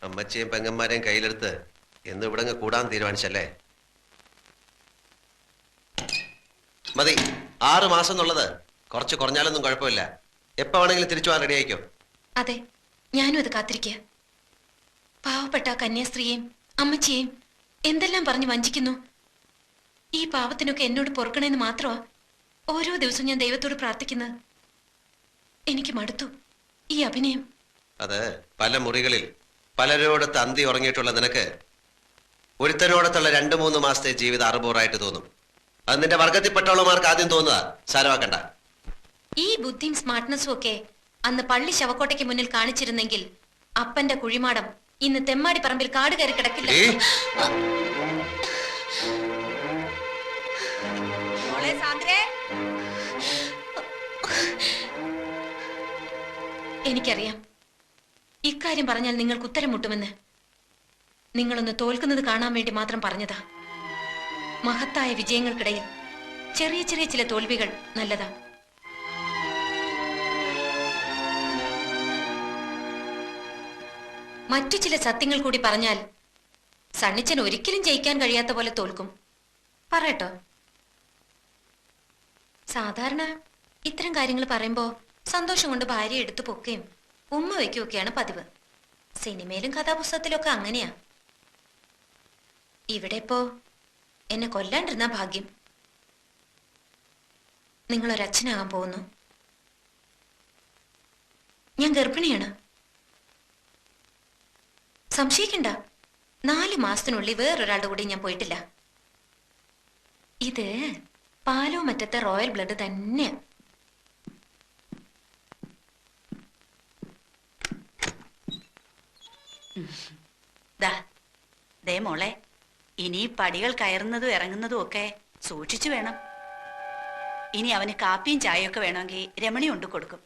അമ്മച്ചിയും പെങ്ങന്മാരെയും കയ്യിലെടുത്ത് എന്ന് ഇവിടെ കൂടാൻ തീരുമാനിച്ചല്ലേ? മതി. 6 മാസം എന്നുള്ളത് കുറച്ച് കുറഞ്ഞാലൊന്നും കുഴപ്പമില്ല. എപ്പോ വേണമെങ്കിലും തിരിച്ചു പോകാൻ റെഡി ആയിക്കോ. അതെ, ഞാനും അത് കാത്തിരിക്കുക. പാവപ്പെട്ട കന്യാസ്ത്രീയെയും അമ്മച്ചിയെയും എന്തെല്ലാം പറഞ്ഞു വഞ്ചിക്കുന്നു. ഈ പാവത്തിനൊക്കെ എന്നോട് പൊറുക്കണേന്ന് മാത്രമാ ഓരോ ദിവസവും ഞാൻ ദൈവത്തോട് പ്രാർത്ഥിക്കുന്നത്. എനിക്ക് മടുത്തു ഈ അഭിനയം. അത് പല മുറികളിൽ പലരോടത്ത് അന്തി ഉറങ്ങിയിട്ടുള്ള നിനക്ക് ഒരുത്തനോടത്തുള്ള 2-3 മാസത്തെ ജീവിതം അറുപൂറായിട്ട് തോന്നും. അത് നിന്റെ വർഗത്തിൽപ്പെട്ടവളമാർക്ക് ആദ്യം തോന്നുക. സാരമാക്കണ്ട. ഈ ബുദ്ധിയും സ്മാർട്ട്നെസ്സും ഒക്കെ അന്ന് പള്ളി ശവക്കോട്ടയ്ക്ക് മുന്നിൽ കാണിച്ചിരുന്നെങ്കിൽ അപ്പന്റെ കുഴിമാടം ഇന്ന് തെമ്മാടി പറമ്പിൽ കാട് കയറി കിടക്കില്ല. എനിക്കറിയാം ഇക്കാര്യം പറഞ്ഞാൽ നിങ്ങൾക്ക് ഉത്തരം മുട്ടുമെന്ന്. നിങ്ങളൊന്ന് തോൽക്കുന്നത് കാണാൻ വേണ്ടി മാത്രം പറഞ്ഞതാ. മഹത്തായ വിജയങ്ങൾക്കിടയിൽ ചെറിയ ചെറിയ ചില തോൽവികൾ നല്ലതാ. മറ്റു ചില സത്യങ്ങൾ കൂടി പറഞ്ഞാൽ സണ്ണിച്ചൻ ഒരിക്കലും ജയിക്കാൻ കഴിയാത്ത പോലെ തോൽക്കും. പറയട്ടോ. സാധാരണ ഇത്തരം കാര്യങ്ങൾ പറയുമ്പോ സന്തോഷം കൊണ്ട് ഭാര്യ എടുത്തു പൊക്കുകയും ഉമ്മ വയ്ക്കുകയൊക്കെയാണ് പതിവ്. സിനിമയിലും കഥാപുസ്തകത്തിലൊക്കെ അങ്ങനെയാ. ഇവിടെ ഇപ്പോ എന്നെ കൊല്ലാണ്ടിരുന്ന ഭാഗ്യം. നിങ്ങളൊരച്ഛനാകാൻ പോകുന്നു. ഞാൻ ഗർഭിണിയാണ്. സംശയിക്കണ്ട, 4 മാസത്തിനുള്ളിൽ വേറൊരാളുടെ കൂടെ ഞാൻ പോയിട്ടില്ല. ഇത് പാലോ മറ്റത്തെ റോയൽ ബ്ലഡ് തന്നെയാ. ദേ മോളെ, ഇനി പടികൾ കയറുന്നതും ഇറങ്ങുന്നതും ഒക്കെ സൂക്ഷിച്ചു വേണം. ഇനി അവന് കാപ്പിയും ചായയൊക്കെ വേണമെങ്കിൽ രമണി കൊണ്ട് കൊടുക്കും.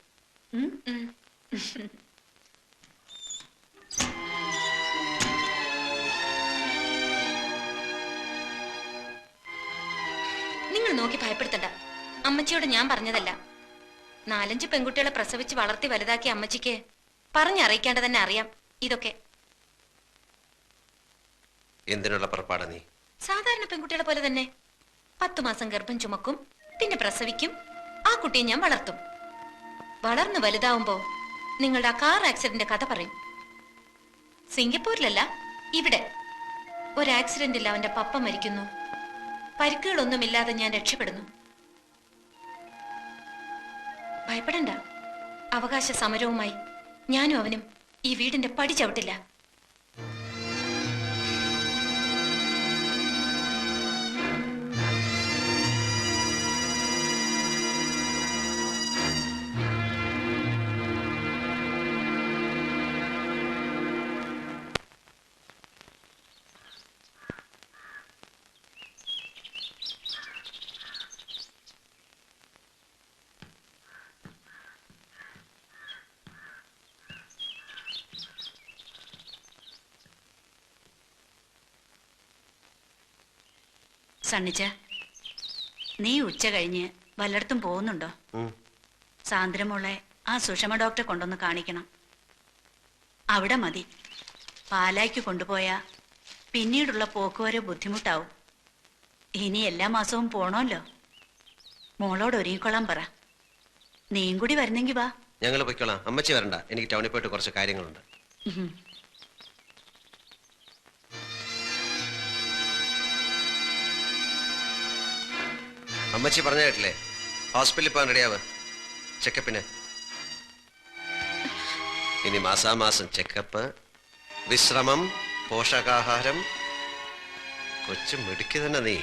നിങ്ങൾ നോക്കി ഭയപ്പെടുത്തണ്ട. അമ്മച്ചിയോട് ഞാൻ പറഞ്ഞതല്ല. 4-5 പെൺകുട്ടികളെ പ്രസവിച്ച് വളർത്തി വലുതാക്കിയ അമ്മച്ചിക്ക് പറഞ്ഞറിയിക്കാണ്ട് തന്നെ അറിയാം ഇതൊക്കെ. എന്തിനുള്ള പുറപ്പാടാ നീ? സാധാരണ പെൺകുട്ടികളെ പോലെ തന്നെ 10 മാസം ഗർഭം ചുമക്കും, പിന്നെ പ്രസവിക്കും. ആ കുട്ടിയെ ഞാൻ വളർത്തും. വളർന്ന് വലുതാവുമ്പോ നിങ്ങളുടെ ആ കാർ ആക്സിഡന്റ് കഥ പറയും. സിംഗപ്പൂരിലല്ല, ഇവിടെ ഒരു ആക്സിഡന്റിൽ അവന്റെ പപ്പ മരിക്കുന്നു. പരിക്കുകളൊന്നുമില്ലാതെ ഞാൻ രക്ഷപ്പെടുന്നു. ഭയപ്പെടണ്ട. അവകാശ സമരവുമായി ഞാനും അവനും ഈ വീടിന്റെ പടി ചവിട്ടില്ല. സണ്ണിച്ച, നീ ഉച്ച കഴിഞ്ഞ് വല്ലയിടത്തും പോകുന്നുണ്ടോ? സാന്ദ്രമോളെ ആ സുഷമ ഡോക്ടറെ കൊണ്ടൊന്ന് കാണിക്കണം. അവിടെ മതി. പാലായ്ക്ക് കൊണ്ടുപോയാ പിന്നീടുള്ള പോക്കുവരെ ബുദ്ധിമുട്ടാവും. ഇനി എല്ലാ മാസവും പോണല്ലോ. മോളോട് ഒരുങ്ങിക്കൊള്ളാൻ പറ. നീയും കൂടി വരുന്നെങ്കി വാ. ഞങ്ങൾ പൊയ്ക്കോളാം. അമ്മച്ചി വരണ്ട. എനിക്ക് ടൗണിൽ പോയിട്ട് കുറച്ച് കാര്യങ്ങളുണ്ട്. അമ്മച്ചി പറഞ്ഞ കേട്ടില്ലേ? ഹോസ്പിറ്റലിൽ പോകാൻ റെഡിയാവ്. ചെക്കപ്പിന്. ഇനി മാസാമാസം ചെക്കപ്പ്, വിശ്രമം, പോഷകാഹാരം. കൊച്ചു മിടുക്കി തന്നെ നീ.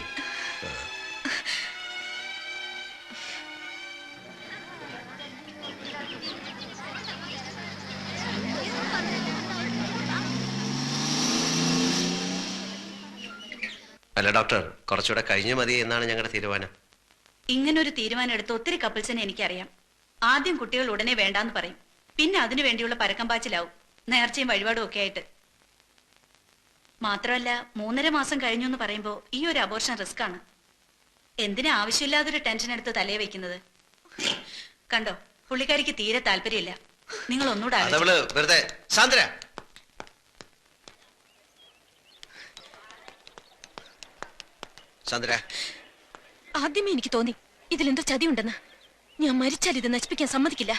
അല്ല ഡോക്ടർ, കുറച്ചുകൂടെ കഴിഞ്ഞു മതി എന്നാണ് ഞങ്ങളുടെ തീരുമാനം. ഇങ്ങനൊരു തീരുമാനം എടുത്ത് ഒത്തിരി കപ്പിൾസിനെ എനിക്കറിയാം. ആദ്യം കുട്ടികൾ ഉടനെ വേണ്ടാന്ന് പറയും. പിന്നെ അതിനു വേണ്ടിയുള്ള പരക്കം പാച്ചിലാവും, നേർച്ചയും വഴിപാടും ഒക്കെ ആയിട്ട്. മാത്രമല്ല 3.5 മാസം കഴിഞ്ഞു എന്ന് പറയുമ്പോ ഈ ഒരു അബോർഷൻ റിസ്ക് ആണ്. എന്തിനാ ആവശ്യമില്ലാതൊരു ടെൻഷൻ എടുത്ത് തലയെ വെക്കുന്നത്? കണ്ടോ, പുള്ളിക്കാരിക്ക് തീരെ താല്പര്യമില്ല. നിങ്ങൾ ഒന്നുകൂടെ വെറുതെ സാന്ദ്ര, ചന്ദ്ര, ആദ്യമേ എനിക്ക് തോന്നി ഇതിലെന്തോ ചതിയുണ്ടെന്ന്. ഞാൻ മരിച്ചാൽ ഇത് നശിപ്പിക്കാൻ സമ്മതിക്കില്ല.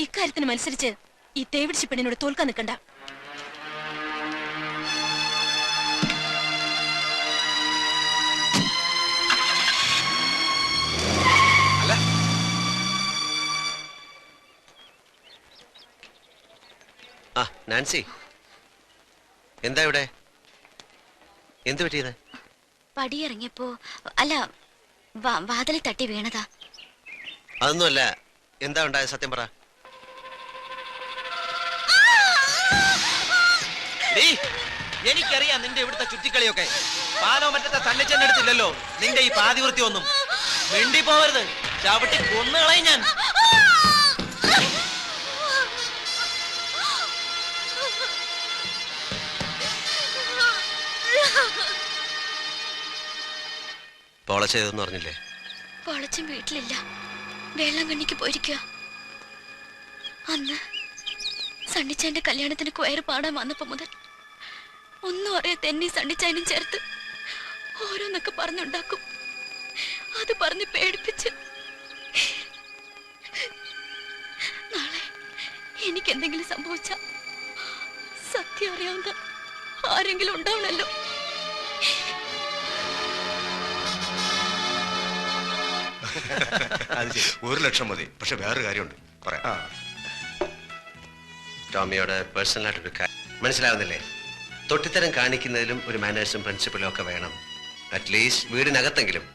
ഇക്കാര്യത്തിന് മത്സരിച്ച് ഈ തേവിടിച്ചി പെണ്ണിനോട് തോൽക്കാൻ നിൽക്കണ്ട. ആ നാൻസി, എന്താ ഇവിടെ? എന്തു പറ്റിയത്? പടിയിറങ്ങിയപ്പോ അല്ല വാതിലിൽ തട്ടി വീണതാ. അതൊന്നുമല്ല. എന്താ ഉണ്ടായത്? സത്യം പറ. എനിക്കറിയാം നിന്റെ ഇവിടുത്തെ ചുറ്റിക്കളിയൊക്കെ. പാനോ മറ്റത്തെ തണ്ണിച്ചെന്നെ എടുത്തില്ലല്ലോ നിന്റെ ഈ പാതിവൃത്തി ഒന്നും. മിണ്ടി പോവരുത്, ചവിട്ടി കൊന്നുകളയും ഞാൻ. പോളച്ചെയ്തെന്ന് പറഞ്ഞില്ലേ? പൊളച്ചും വീട്ടിലില്ല, വെള്ളം കണ്ണിക്ക് പോയിരിക്കുക. അന്ന് സണ്ണിച്ചാന്റെ കല്യാണത്തിന് ക്വയർ പാടാൻ വന്നപ്പോ മുതൽ ഒന്നും അറിയാത്ത എന്നെ സണ്ണിച്ചാനും ചേർത്ത് ഓരോന്നൊക്കെ പറഞ്ഞുണ്ടാക്കും. അത് പറഞ്ഞ് പേടിപ്പിച്ച് നാളെ എനിക്കെന്തെങ്കിലും സംഭവിച്ച സത്യം അറിയാവുന്ന ആരെങ്കിലും ഉണ്ടാവണല്ലോ. അത് ശരി, 1 ലക്ഷം മതി. പക്ഷെ വേറൊരു കാര്യമുണ്ട് പറയാം. ടോമിയോട് പേഴ്സണലായിട്ടൊരു കാര്യം മനസ്സിലാവുന്നില്ലേ? തൊട്ടിത്തരം കാണിക്കുന്നതിലും ഒരു മാനേഴ്സും പ്രിൻസിപ്പലും ഒക്കെ വേണം. അറ്റ്ലീസ്റ്റ് വീടിനകത്തെങ്കിലും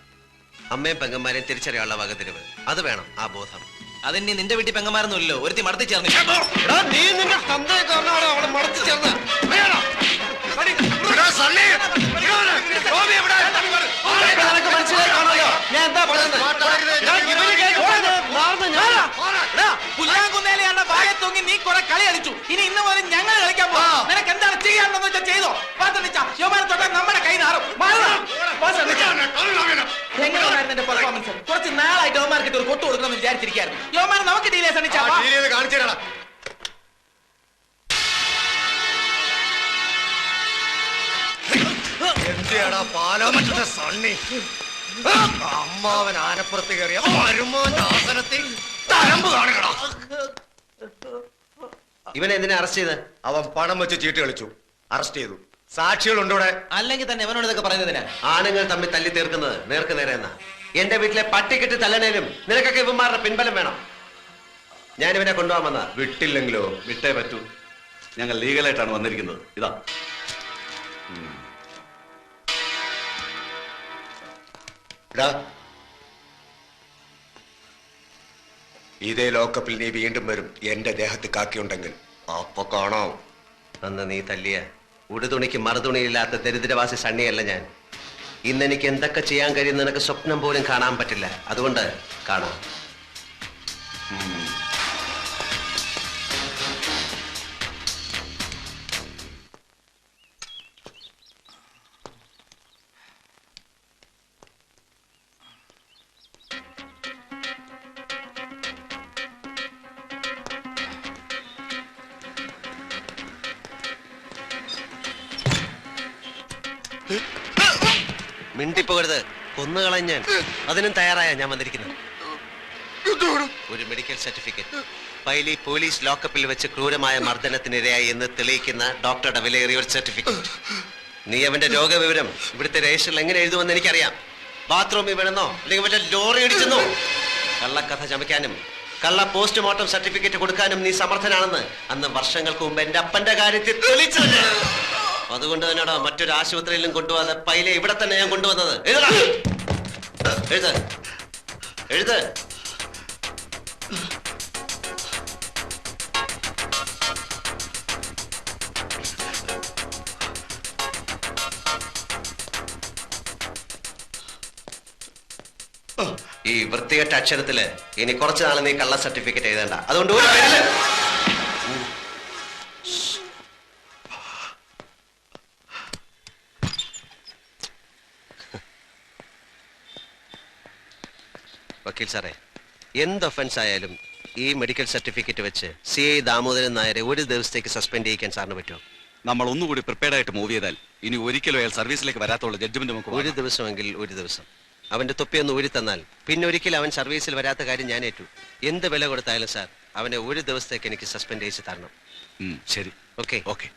അമ്മയും പെങ്ങന്മാരെയും തിരിച്ചറിയാനുള്ള വകതിരിവ് അത് വേണം. ആ ബോധം അതിനി നിന്റെ വീട്ടിൽ പെങ്ങന്മാരൊന്നുമില്ലല്ലോ. ഒരുത്തി മടത്തി ചേർന്ന് പുല്ലാങ്കുന്നേലെയാണ് വായെ തൂങ്ങി നീ കുറെ കളി കളിച്ചു. ഇനി ഇന്ന് മുതൽ ഞങ്ങൾ കളിക്കാൻ പോകും. നിനക്ക് എന്താണ് ചെയ്യാനുണ്ടെന്ന് വെച്ചാൽ ചെയ്തോ. യോമാനെ തൊട്ടാൽ നമ്മുടെ കൈ നാറും. എങ്ങനെയായിരുന്നു എന്റെ പെർഫോമൻസ്? കുറച്ച് നാളായിട്ട് യോമാർക്കിട്ട് ഒരു കൊട്ടു കൊടുക്കണമെന്ന് വിചാരിച്ചിരിക്കായിരുന്നു. യോമാനെ നമുക്ക് ഡീലേ സണിച്ചാ കാണിച്ചു. എന്തിയാടാ പാലോമറ്റത്തെ സണ്ണി അമ്മാവൻ ആനപ്പുറത്ത് കയറിയ വരുമാന്റെ ആസനത്തിൽ തരമ്പ് കാണുകടാ. ഇവനെ എന്തിനാ അറസ്റ്റ് ചെയ്ത്? അവൻ പണം വെച്ച് ചീട്ട് കളിച്ചു, അറസ്റ്റ് ചെയ്തു. സാക്ഷികളുണ്ട് ഇവിടെ. അല്ലെങ്കിൽ തന്നെ അവനോട് ഇതൊക്കെ പറയുന്നതിനാ? ആണുങ്ങൾ തമ്മിൽ തല്ലി തീർക്കുന്നത് നേർക്ക് നേരെ എന്നാ. എന്റെ വീട്ടിലെ പട്ടിക്കെട്ട് തല്ലണേലും നിനക്കൊക്കെ ഇവന്മാരുടെ പിൻബലം വേണം. ഞാൻ ഇവനെ കൊണ്ടുപോകാൻ വന്ന. വിട്ടില്ലെങ്കിലോ? വിട്ടേ പറ്റൂ. ഞങ്ങൾ ലീഗലായിട്ടാണ് വന്നിരിക്കുന്നത്. ഇതാ ഇതേ ലോക്കപ്പിൽ നീ വീണ്ടും വരും. എന്റെ ദേഹത്ത് കാക്കിയുണ്ടെങ്കിൽ അപ്പൊ കാണാം. അന്ന് നീ തല്ലിയ ഉടുതുണിക്ക് മറുതുണിയില്ലാത്ത ദരിദ്രവാസി സണ്ണിയല്ല ഞാൻ. ഇന്നെനിക്ക് എന്തൊക്കെ ചെയ്യാൻ കഴിയും നിനക്ക് സ്വപ്നം പോലും കാണാൻ പറ്റില്ല. അതുകൊണ്ട് കാണാം. മിണ്ടിപ്പോകരുത്, കൊന്നുകളഞ്ഞ ഞാൻ. അതിനും തയ്യാറായ ഞാൻ വന്നിരിക്കുന്നത്. ഒരു മെഡിക്കൽ സർട്ടിഫിക്കറ്റ്, പൈലി പോലീസ് ലോക്കപ്പിൽ വെച്ച് ക്രൂരമായ മർദ്ദനത്തിനിരയായി എന്ന് തെളിയിക്കുന്ന ഡോക്ടറുടെ വിലയേറിയ ഒരു സർട്ടിഫിക്കറ്റ്. നീ അവന്റെ രോഗവിവരം ഇവിടുത്തെ രജിസ്റ്ററിൽ എങ്ങനെ എഴുതുമെന്ന് എനിക്കറിയാം. ബാത്റൂമിൽ വീണെന്നോ അല്ലെങ്കിൽ മറ്റേ ലോറി ഇടിച്ചെന്നോ കള്ളക്കഥ ചമയ്ക്കാനും കള്ള പോസ്റ്റ്മോർട്ടം സർട്ടിഫിക്കറ്റ് കൊടുക്കാനും നീ സമർത്ഥനാണെന്ന് അന്ന് വർഷങ്ങൾക്ക് മുമ്പ് എന്റെ അപ്പന്റെ കാര്യത്തിൽ തെളിയിച്ചത്. അതുകൊണ്ട് തന്നെയാണോ മറ്റൊരു ആശുപത്രിയിലും കൊണ്ടുപോകാതെ പൈലെ ഇവിടെ തന്നെ ഞാൻ കൊണ്ടുവന്നത്. എഴുത് എഴുത്. ഈ വൃത്തികെട്ട അക്ഷരത്തില് ഇനി കുറച്ചു നാൾ നീ കള്ള സർട്ടിഫിക്കറ്റ് എഴുതണ്ട. അതുകൊണ്ട് ഒരു പേരില് വക്കീൽ സാറേ, എന്ത് ഒഫൻസ് ആയാലും ഈ മെഡിക്കൽ സർട്ടിഫിക്കറ്റ് വെച്ച് CI ദാമോദരൻ നായരെ ഒരു ദിവസത്തേക്ക് സസ്പെൻഡ് ചെയ്യിക്കാൻ സാറിന് പറ്റുമോ? നമ്മൾ ഒന്നുകൂടി പ്രിപ്പയർഡ് ആയിട്ട് മൂവ് ചെയ്താൽ ഇനി ഒരിക്കലും അയാൾ സർവീസിലേക്ക് വരാത്തുള്ള ജഡ്ജ്മെന്റ് നമുക്ക് ഒരു ദിവസമെങ്കിൽ ഒരു ദിവസം അവന്റെ തൊപ്പിയൊന്ന് ഊരി തന്നാൽ പിന്നെ ഒരിക്കലും അവൻ സർവീസിൽ വരാത്ത കാര്യം ഞാൻ ഏറ്റു. എന്ത് വില കൊടുത്തായാലും സാർ അവനെ ഒരു ദിവസത്തേക്ക് എനിക്ക് സസ്പെൻഡ് ചെയ്ത് തരണം. ശരി, ഓക്കെ ഓക്കെ.